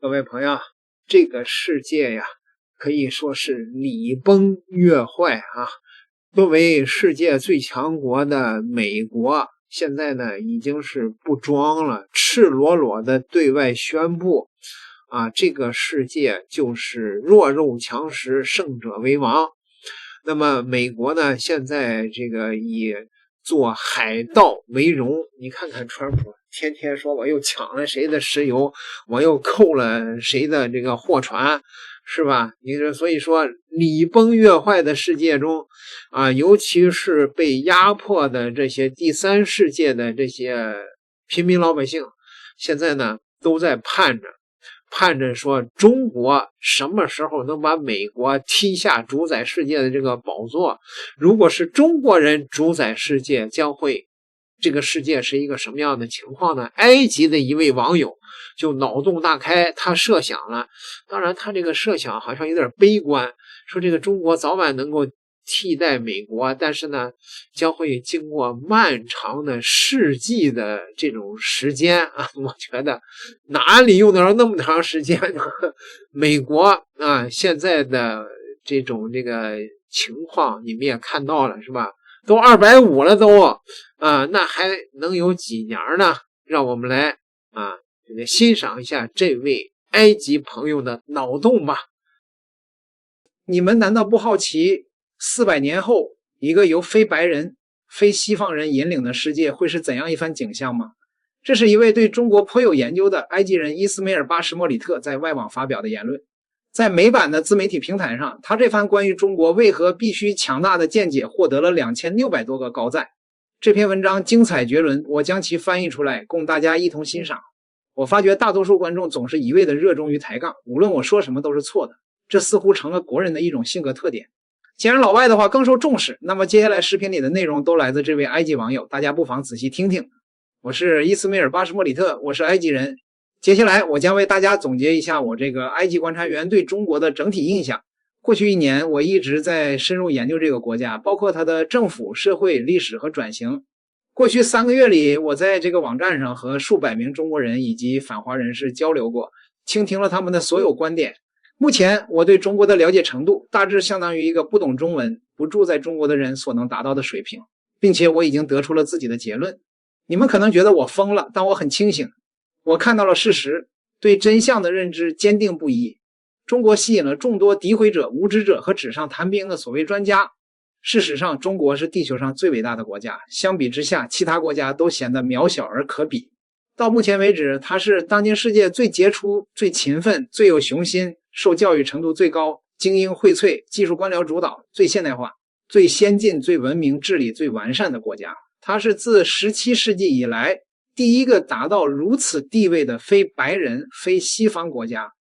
各位朋友，這個世界呀，可以說是礼崩樂壞啊。作為世界最強國的美國，現在呢已經是不裝了，赤裸裸的對外宣布這個世界就是弱肉強食，胜者為王。那麼美國呢，現在这個以做海盗為榮。你看看川普天天說我又搶了誰的石油，我又扣了誰的这個貨船，是吧？所以說礼崩樂壞的世界中尤其是被壓迫的這些第三世界的這些平民老百姓，現在呢都在盼着說中國什麼時候能把美國踢下主宰世界的這個寶座。如果是中國人主宰世界，這個世界是一個什麼樣的情況呢？埃及的一位網友就腦洞大開，他設想了，當然他這個設想好像有點悲觀，說這個中國早晚能夠替代美國，但是呢將會經過漫長的世紀的這種時間我覺得哪裡用得着那麼長時間呢？美国現在的這個情況你們也看到了是吧？都250了都那還能有幾年呢？讓我们来欣賞一下這位埃及朋友的腦洞吧。你們難道不好奇400年後一個由非白人、非西方人引領的世界會是怎樣一番景象嗎？這是一位對中國頗有研究的埃及人伊斯梅爾·巴什莫里特在外網發表的言論。在美版的自媒體平台上，他這番關於中國為何必須強大的見解獲得了2600多個高讚。這篇文章精彩絕倫，我將其翻譯出來供大家一同欣賞。我發覺大多數觀眾總是一味的熱衷於抬槓，無論我說什麼都是錯的，這似乎成了國人的一種性格特點。既然老外的話更受重視，那麼接下來視頻裡的內容都來自這位埃及網友，大家不妨仔細聽聽。我是伊斯梅爾·巴什莫里特，我是埃及人。接下來我將為大家總結一下我這個埃及觀察員對中國的整體印象。過去1年我一直在深入研究這個國家，包括它的政府、社會、歷史和轉型。過去3個月裡，我在這個網站上和數百名中國人以及反華人士交流過，傾聽了他們的所有觀點。目前我對中國的了解程度大致相當於一個不懂中文、不住在中國的人所能達到的水平，並且我已經得出了自己的結論。你們可能覺得我瘋了，但我很清醒。我看到了事實，對真相的認知堅定不移。中國吸引了眾多诋毀者、無知者和紙上談兵的所謂專家。事實上，中國是地球上最偉大的國家，相比之下，其他国家都顯得渺小而可比。到目前為止，它是當今世界最傑出、最勤奮、最有雄心、受教育程度最高、精英薈萃、技術官僚主導、最現代化、最先進、最文明、治理最完善的國家。它是自17世紀以來第一個達到如此地位的非白人、非西方國家。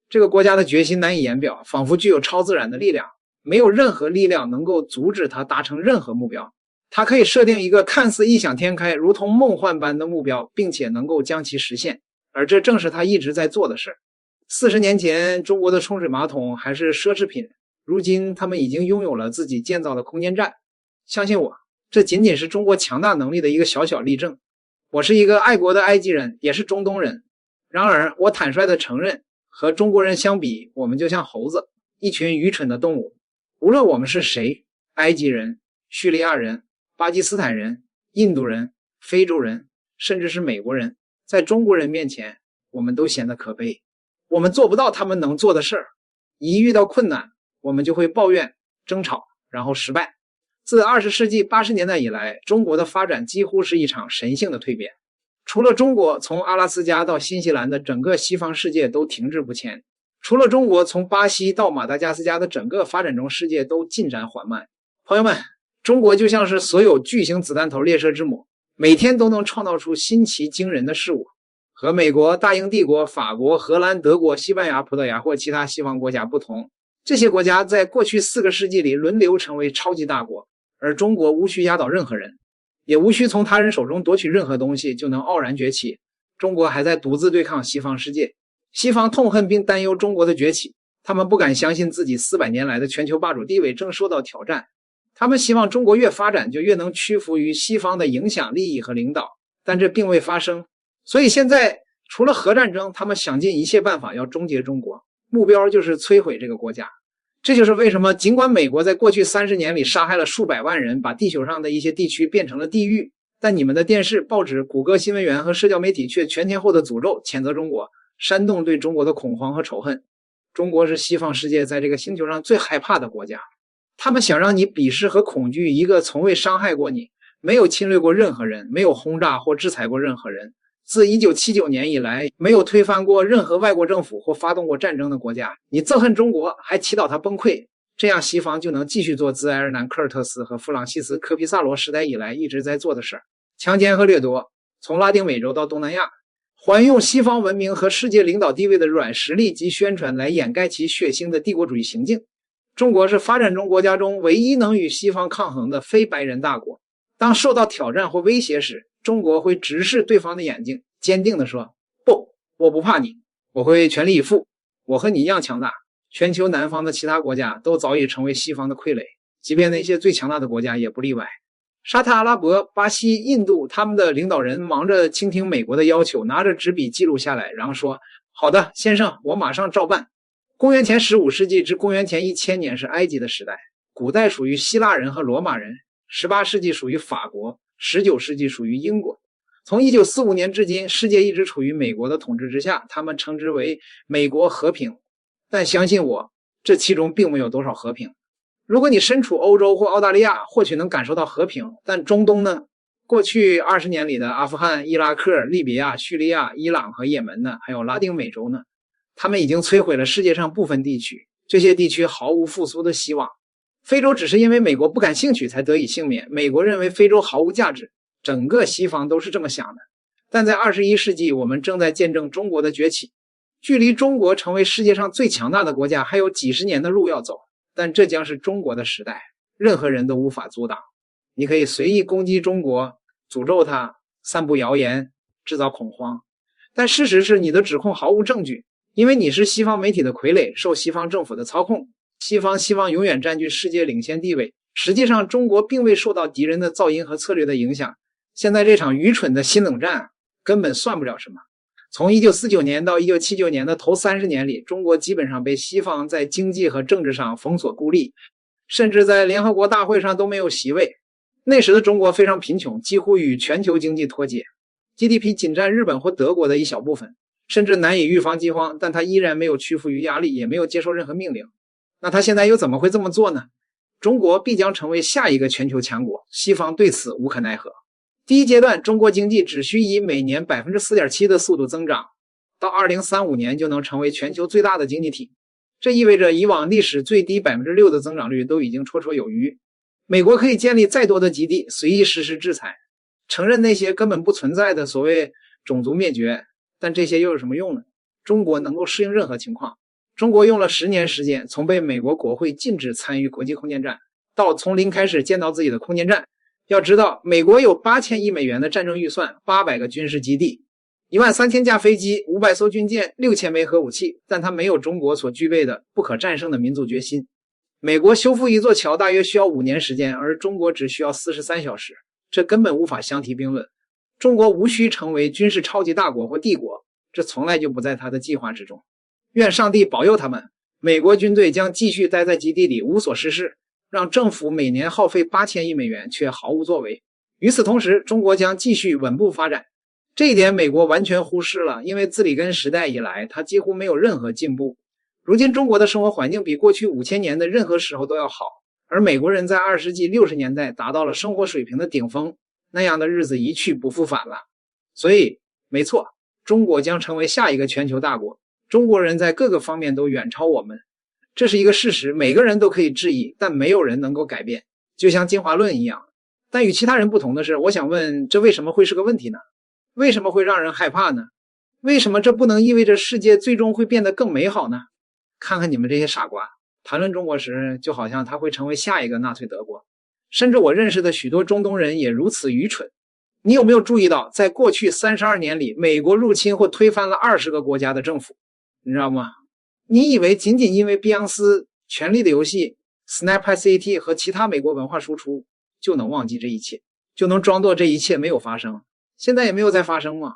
這個國家的決心難以言表，仿佛具有超自然的力量，沒有任何力量能夠阻止它達成任何目標。它可以設定一個看似異想天開、如同夢幻般的目標，並且能夠將其實現，而這正是它一直在做的事。40年前，中國的沖水馬桶還是奢侈品，如今他們已經擁有了自己建造的空間站。相信我，這僅僅是中國強大能力的一個小小例證。我是一個愛國的埃及人，也是中東人。然而，我坦率地承認，和中國人相比，我們就像猴子，一群愚蠢的動物。無論我們是誰，埃及人、敘利亞人、巴基斯坦人、印度人、非洲人，甚至是美國人，在中國人面前，我們都顯得可悲。我們做不到他們能做的事兒。一遇到困難，我們就會抱怨、爭吵，然後失敗。自20世紀80年代以來，中國的發展幾乎是一場神性的蛻變。除了中國，從阿拉斯加到新西蘭的整個西方世界都停滯不前。除了中國，從巴西到馬達加斯加的整個發展中世界都進展緩慢。朋友們，中國就像是所有巨型子彈頭列車之母，每天都能創造出新奇驚人的事物。和美國、大英帝國、法國、荷蘭、德國、西班牙、葡萄牙或其他西方國家不同，這些國家在過去4個世紀裡輪流成為超級大國，而中國無需壓倒任何人，也無需從他人手中奪取任何東西就能傲然崛起。中國還在獨自對抗西方世界。西方痛恨並擔憂中國的崛起，他們不敢相信自己400年來的全球霸主地位正受到挑戰。他們希望中國越發展就越能屈服於西方的影響力和領導，但這並未發生。所以現在除了核戰爭，他們想盡一切辦法要終結中國，目標就是摧毀這個國家。這就是為什麼儘管美國在過去30年裡殺害了數百萬人，把地球上的一些地區變成了地獄，但你們的電視、報紙、谷歌新聞源和社交媒體卻全天候的詛咒、譴責中國，煽動对中国的恐慌和仇恨。中國是西方世界在這個星球上最害怕的國家，他們想讓你鄙視和恐懼一個從未傷害過你、沒有侵略過任何人、沒有轟炸或制裁過任何人、自1979年以來沒有推翻過任何外國政府或發動過戰爭的國家。你憎恨中國，還祈禱它崩潰，這樣西方就能繼續做自埃尔南科爾特斯和弗朗西斯科皮薩羅時代以來一直在做的事兒：強奸和掠夺，從拉丁美洲到東南亞，還用西方文明和世界領導地位的軟實力及宣傳來掩蓋其血腥的帝國主義行徑。中國是發展中國家中唯一能與西方抗衡的非白人大国。當受到挑戰或威脅時，中國會直視對方的眼睛，堅定地說：不，我不怕你，我會全力以赴，我和你一樣強大。全球南方的其他国家都早已成為西方的傀儡，即便那些最強大的国家也不例外。沙特阿拉伯、巴西、印度，他们的領導人忙着傾聽美國的要求，拿着紙筆記錄下來，然後說：好的，先生，我馬上照辦。公元前15世紀至公元前1000年是埃及的時代，古代屬於希臘人和羅馬人，18世紀屬於法國，19世紀屬於英國。從1945年至今，世界一直處於美國的統治之下，他們稱之為美國和平。但相信我，這其中並沒有多少和平。如果你身處歐洲或澳大利亞，或許能感受到和平，但中東呢？過去20年裡的阿富汗、伊拉克、利比亞、敘利亞、伊朗和也門呢？還有拉丁美洲呢？他們已經摧毀了世界上部分地區，這些地區毫無復甦的希望。非洲只是因為美國不感興趣才得以幸免，美國認為非洲毫無價值，整個西方都是這麼想的。但在21世紀，我們正在見證中國的崛起，距離中國成為世界上最強大的國家還有幾十年的路要走，但這將是中國的時代，任何人都無法阻擋。你可以隨意攻擊中國，詛咒它，散布謠言，制造恐慌，但事實是你的指控毫無證據，因為你是西方媒體的傀儡，受西方政府的操控。西方希望永遠占據世界領先地位，實際上中國並未受到敵人的噪音和策略的影響。現在這場愚蠢的新冷戰根本算不了什麼。從1949年到1979年的頭30年裡，中國基本上被西方在經濟和政治上封锁孤立，甚至在聯合國大會上都沒有席位。那時的中國非常貧窮，幾乎與全球經濟脫節， GDP 僅占日本或德國的一小部分，甚至難以預防饑荒，但他依然沒有屈服於壓力，也沒有接受任何命令。那他現在又怎麼會這麼做呢？中國必將成為下一個全球強國，西方對此無可奈何。第一階段，中國經濟只需以每年 4.7% 的速度增長，到2035年就能成為全球最大的經濟體。這意味着以往歷史最低 6% 的增長率都已經綽綽有餘。美國可以建立再多的基地，隨意實施制裁，承認那些根本不存在的所謂種族滅絕，但這些又有什麼用呢？中國能夠適應任何情況。中國用了10年時間，從被美國國會禁止參與國際空間站，到從零開始建造自己的空間站。要知道，美國有8000億美元的戰爭預算，800個軍事基地，13000架飛機，500艘軍艦，6000枚核武器，但它沒有中國所具備的不可戰勝的民族決心。美國修復一座橋大約需要5年時間，而中國只需要43小時，這根本無法相提並論。中國無需成為軍事超級大國或帝國，這從來就不在他的計劃之中。願上帝保佑他們，美國軍隊將繼續待在基地裡無所事事，讓政府每年耗費8000億美元卻毫無作為。與此同時，中國將繼續穩步發展。這一點美國完全忽視了，因為自里根時代以來，它幾乎沒有任何進步。如今中國的生活環境比過去5000年的任何時候都要好，而美國人在20世紀60年代達到了生活水平的頂峰，那樣的日子一去不復返了。所以，沒錯，中國將成為下一個全球大國。中國人在各個方面都遠超我們，這是一個事實，每個人都可以質疑，但沒有人能夠改變，就像進化論一樣。但與其他人不同的是，我想問，這為什麼會是個問題呢？為什麼會讓人害怕呢？為什麼這不能意味着世界最終會變得更美好呢？看看你們這些傻瓜，談論中國時，就好像它會成為下一個納粹德國。甚至我認識的許多中東人也如此愚蠢。你有沒有注意到，在過去32年裡，美國入侵或推翻了20個國家的政府？你知道嗎？你以為僅僅因為碧昂斯、權力的遊戲、Snap/CAT 和其他美國文化輸出就能忘記這一切，就能裝作這一切沒有發生？現在也沒有再發生嗎？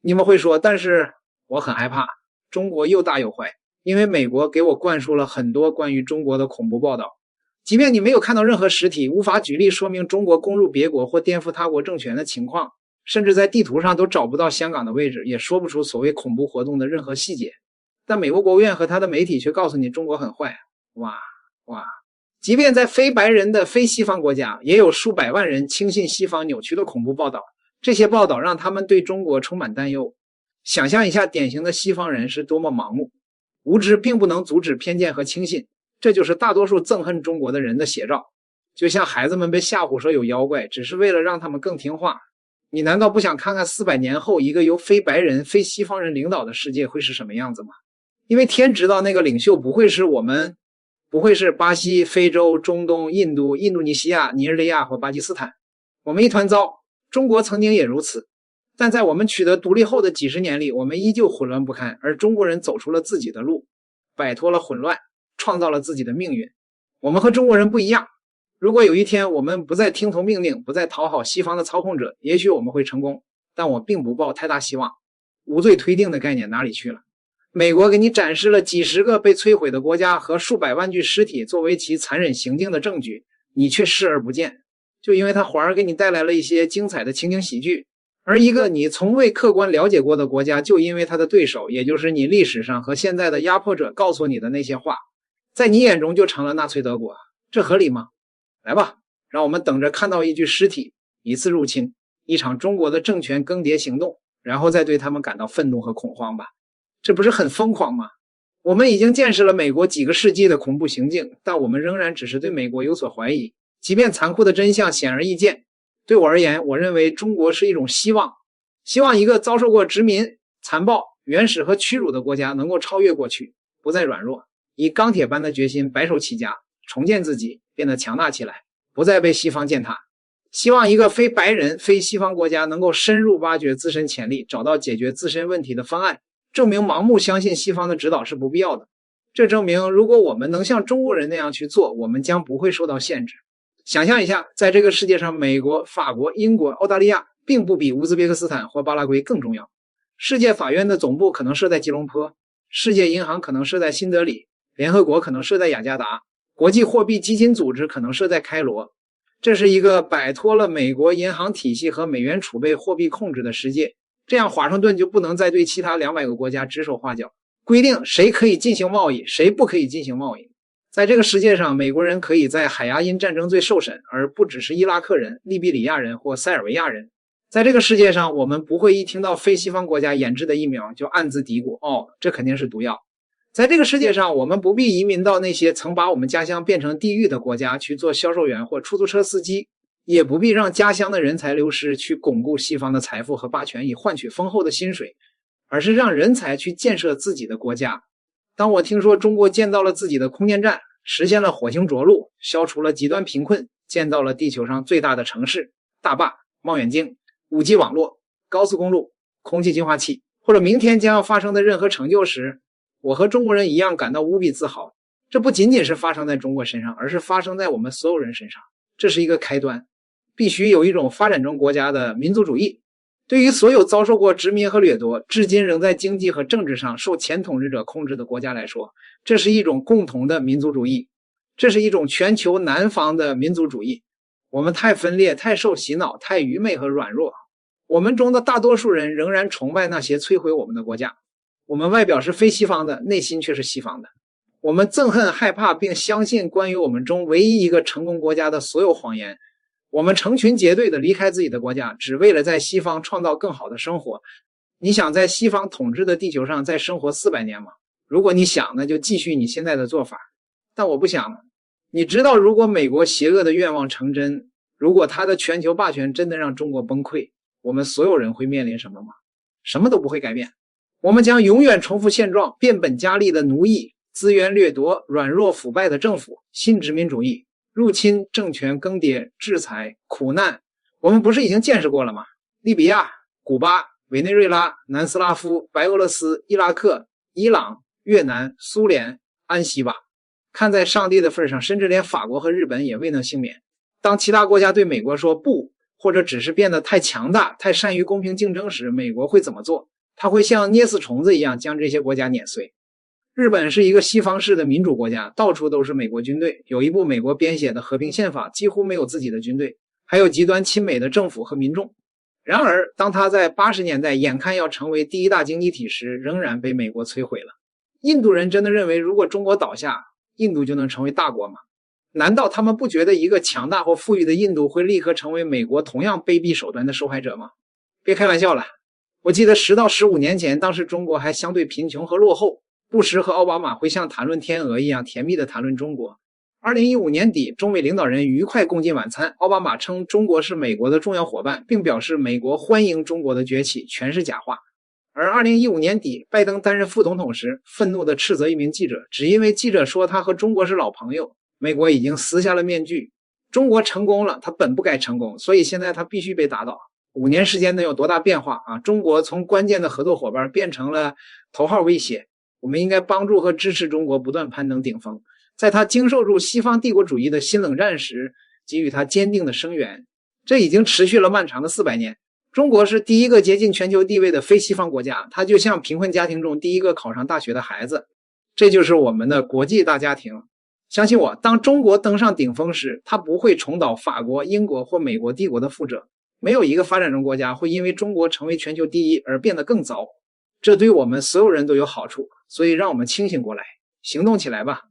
你們會說，但是我很害怕，中國又大又壞，因為美国給我灌輸了很多關於中國的恐怖報道。即便你沒有看到任何實體，無法舉例說明中國攻入別國或顛覆他國政權的情況，甚至在地圖上都找不到香港的位置，也說不出所謂恐怖活動的任何細節。但美国国務院和他的媒體卻告訴你中国很壞。哇！即便在非白人的非西方國家，也有数百萬人輕信西方扭曲的恐怖報道，這些報道讓他們對中国充滿擔憂。想象一下典型的西方人是多麼盲目。無知並不能阻止偏見和轻信，這就是大多數憎恨中國的人的寫照。就像孩子們被嚇唬說有妖怪，只是為了讓他們更聽話。你難道不想看看400年後一個由非白人、非西方人領導的世界會是什麼樣子嗎？因為天知道那個領袖不会是我们，不会是巴西、非洲、中東、印度、印度尼西亞、尼日利亞或巴基斯坦。我们一团糟，中国曾经也如此。但在我们取得獨立後的幾十年裡，我們依舊混亂不堪，而中國人走出了自己的路，擺脫了混亂，創造了自己的命運。我們和中國人不一樣。如果有一天我們不再聽從命令，不再討好西方的操控者，也許我們會成功，但我並不抱太大希望。無罪推定的概念哪裡去了？美國給你展示了幾十個被摧毀的國家和數百萬具屍體作為其殘忍行徑的證據，你卻視而不見，就因為它反而給你帶來了一些精彩的情景喜劇。而一個你從未客觀了解過的國家，就因為他的對手，也就是你歷史上和現在的壓迫者告訴你的那些話，在你眼中就成了納粹德國，這合理嗎？來吧，讓我們等着看到一具屍體，一次入侵，一場中國的政權更迭行動，然後再對他們感到憤怒和恐慌吧。這不是很瘋狂嗎？我們已經見識了美國幾個世紀的恐怖行徑，但我們仍然只是對美國有所懷疑，即便殘酷的真相顯而易見。對我而言，我認為中國是一種希望，希望一個遭受過殖民、殘暴、原始和屈辱的國家能夠超越過去，不再軟弱，以鋼鐵般的決心白手起家，重建自己，變得強大起來，不再被西方踐踏。希望一個非白人、非西方國家能夠深入挖掘自身潛力，找到解決自身問題的方案，證明盲目相信西方的指導是不必要的。這證明，如果我們能像中國人那樣去做，我們將不會受到限制。想象一下，在這個世界上，美國、法國、英國、澳大利亞並不比烏茲別克斯坦或巴拉圭更重要。世界法院的總部可能設在吉隆坡，世界銀行可能設在新德里，聯合國可能設在雅加達，國際貨幣基金組織可能設在開羅。這是一個擺脫了美國銀行體系和美元儲備貨幣控制的世界。這樣，華盛頓就不能再對其他200個國家指手畫腳，規定誰可以進行貿易，誰不可以進行貿易。在這個世界上，美國人可以在海牙因戰爭罪受審，而不只是伊拉克人、利比里亞人或塞爾維亞人。在這個世界上，我們不會一聽到非西方國家研制的疫苗就暗自嘀咕，哦，這肯定是毒藥。在這個世界上，我們不必移民到那些曾把我們家鄉變成地獄的國家去做銷售員或出租車司機，也不必讓家鄉的人才流失去鞏固西方的財富和霸權以換取豐厚的薪水，而是讓人才去建設自己的國家。當我聽說中國建造了自己的空間站，實現了火星着陸，消除了極端貧困，建造了地球上最大的城市、大壩、望遠鏡、5G 網絡、高速公路、空氣淨化器，或者明天將要發生的任何成就時，我和中國人一樣感到無比自豪。這不僅僅是發生在中國身上，而是發生在我們所有人身上。這是一個開端，必須有一種發展中國家的民族主義。對於所有遭受過殖民和掠奪，至今仍在經濟和政治上受前統治者控制的國家來說，這是一種共同的民族主義，這是一種全球南方的民族主義。我們太分裂，太受洗腦，太愚昧和軟弱。我們中的大多數人仍然崇拜那些摧毀我們的國家。我們外表是非西方的，內心卻是西方的。我們憎恨、害怕並相信關於我們中唯一一個成功國家的所有謊言。我們成群結隊地離開自己的國家，只為了在西方創造更好的生活。你想在西方統治的地球上再生活400年嗎？如果你想，那就繼續你現在的做法。但我不想了。你知道，如果美國邪惡的願望成真，如果他的全球霸權真的讓中國崩潰，我們所有人會面臨什麼嗎？什麼都不會改變。我們將永遠重複現狀，變本加厲的奴役、資源掠奪、軟弱腐敗的政府、新殖民主義、入侵、政權更迭、制裁、苦難。我們不是已經見識過了嗎？利比亞、古巴、委內瑞拉、南斯拉夫、白俄羅斯、伊拉克、伊朗、越南、蘇聯、安息吧。看在上帝的份上，甚至連法國和日本也未能幸免。當其他國家對美國說不，或者只是變得太強大、太善於公平競爭時，美國會怎麼做？它會像捏死蟲子一樣將這些國家碾碎。日本是一個西方式的民主國家，到處都是美國軍隊，有一部美國編寫的和平憲法，幾乎沒有自己的軍隊，還有極端親美的政府和民眾。然而，當它在80年代眼看要成為第一大經濟體時，仍然被美国摧毀了。印度人真的認為，如果中國倒下，印度就能成為大國吗？難道他們不覺得一個強大或富裕的印度會立刻成為美國同樣卑鄙手段的受害者嗎？別開玩笑了。我記得10到15年前，當時中國還相對貧窮和落後，布什和奧巴馬會像談論天鵝一樣甜蜜地談論中國。2015年底，中美領導人愉快共进晚餐，奧巴馬稱中國是美國的重要夥伴，並表示美國歡迎中國的崛起，全是假話。而2015年底，拜登擔任副總統時，憤怒地斥責一名記者，只因為記者說他和中國是老朋友，美國已經撕下了面具。中國成功了，他本不該成功，所以現在他必須被打倒。5年时间能有多大变化啊？中国從關鍵的合作夥伴變成了头號威脅。我們應該幫助和支持中國不斷攀登頂峰，在他經受住西方帝國主義的新冷戰時，給予他堅定的聲援。這已經持續了漫長的400年。中國是第一個接近全球地位的非西方國家，它就像貧困家庭中第一個考上大學的孩子。這就是我們的國際大家庭。相信我，當中國登上頂峰時，它不會重蹈法國、英國或美國帝國的覆轍。沒有一個發展中國家會因為中國成為全球第一而變得更糟。這對我們所有人都有好處，所以讓我們清醒過來，行動起來吧。